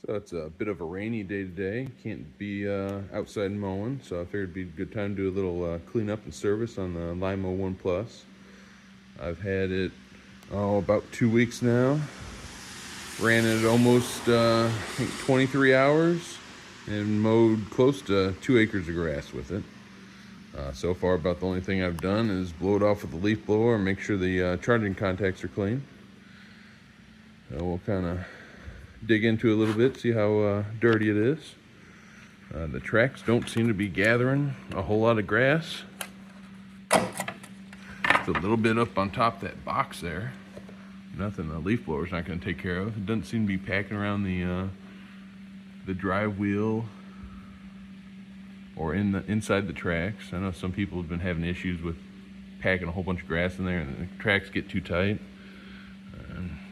So it's a bit of a rainy day today. Can't be outside mowing, so I figured it'd be a good time to do a little cleanup and service on the Lymow One Plus. I've had it about 2 weeks now. Ran it almost I think 23 hours and mowed close to 2 acres of grass with it. So far, about the only thing I've done is blow it off with the leaf blower and make sure the charging contacts are clean. So we'll kind of dig into it a little bit, see how dirty it is. The tracks don't seem to be gathering a whole lot of grass. It's a little bit up on top of that box there. Nothing the leaf blower's not going to take care of. It doesn't seem to be packing around the drive wheel or inside the tracks. I know some people have been having issues with packing a whole bunch of grass in there and the tracks get too tight.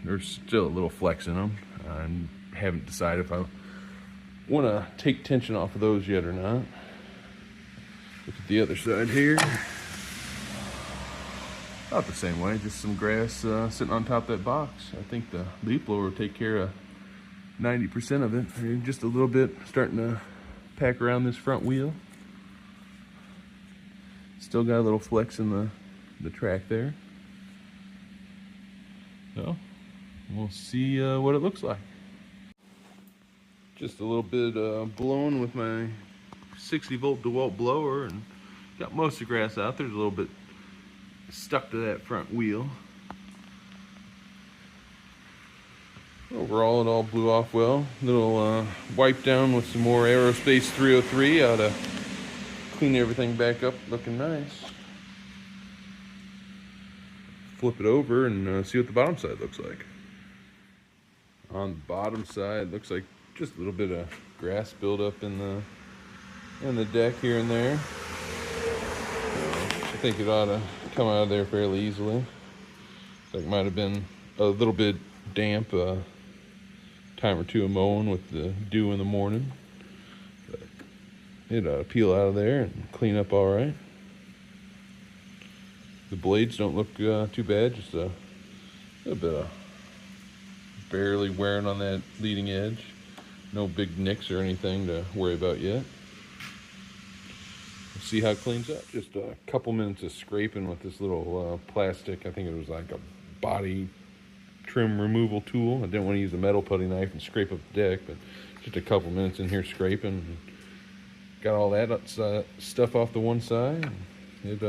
There's still a little flex in them. I haven't decided if I want to take tension off of those yet or not. Look at the other side here. About the same way, just some grass sitting on top of that box. I think the leaf blower will take care of 90% of it. Just a little bit starting to pack around this front wheel. Still got a little flex in the track there. So we'll see what it looks like. Just a little bit blowing with my 60-volt DeWalt blower and got most of the grass out. There's a little bit stuck to that front wheel. Overall, it all blew off well. Little wipe down with some more Aerospace 303 ought to clean everything back up, looking nice. Flip it over and see what the bottom side looks like. On the bottom side, looks like just a little bit of grass buildup in the deck here and there. I think it ought to come out of there fairly easily. Like it might have been a little bit damp time or two of mowing with the dew in the morning. But it ought to peel out of there and clean up all right. The blades don't look too bad, just a little bit of barely wearing on that leading edge. No big nicks or anything to worry about yet. We'll see how it cleans up. Just a couple minutes of scraping with this little plastic. I think it was like a body trim removal tool. I didn't want to use a metal putty knife and scrape up the deck, but just a couple minutes in here scraping. Got all that stuff off the one side. It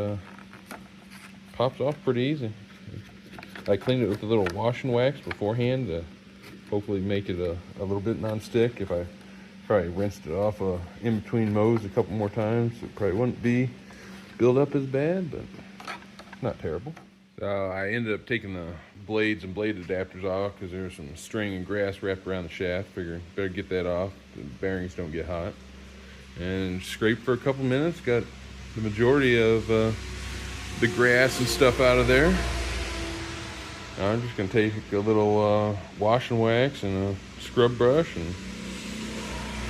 pops off pretty easy. I cleaned it with a little wash and wax beforehand to hopefully make it a little bit non-stick. If I probably rinsed it off in between mows a couple more times, it probably wouldn't be build up as bad, but not terrible. So I ended up taking the blades and blade adapters off because there's some string and grass wrapped around the shaft. Figured better get that off. The bearings don't get hot. And scraped for a couple minutes. Got the majority of the grass and stuff out of there. Now I'm just going to take a little wash and wax and a scrub brush and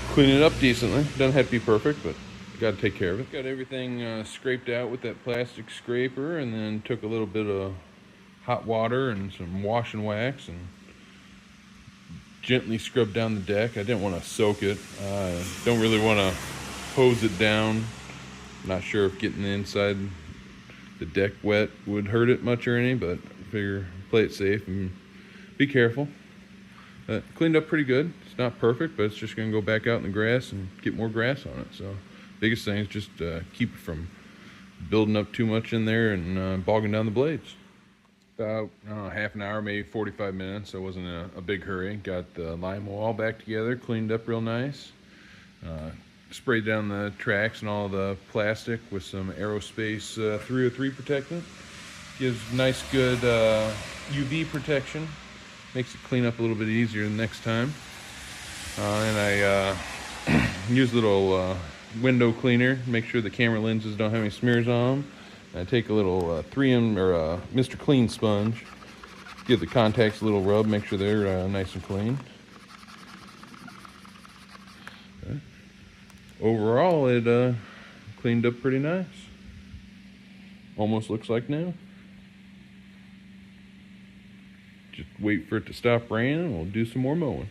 clean it up decently. Doesn't have to be perfect, but got to take care of it. Got everything scraped out with that plastic scraper, and then took a little bit of hot water and some wash and wax and gently scrubbed down the deck. I didn't want to soak it. Don't really want to hose it down. Not sure if getting inside the deck wet would hurt it much or any, but I figure play it safe and be careful. Cleaned up pretty good. It's not perfect, but it's just going to go back out in the grass and get more grass on it. So biggest thing is just keep it from building up too much in there and bogging down the blades. About half an hour, maybe 45 minutes. So it wasn't a big hurry. Got the Lymow all back together, cleaned up real nice. Sprayed down the tracks and all the plastic with some Aerospace 303 protectant. Gives nice good UV protection. Makes it clean up a little bit easier the next time. And I use a little window cleaner, make sure the camera lenses don't have any smears on them. And I take a little 3M or Mr. Clean sponge, give the contacts a little rub, make sure they're nice and clean. Okay. Overall, it cleaned up pretty nice. Almost looks like new. Just wait for it to stop raining and we'll do some more mowing.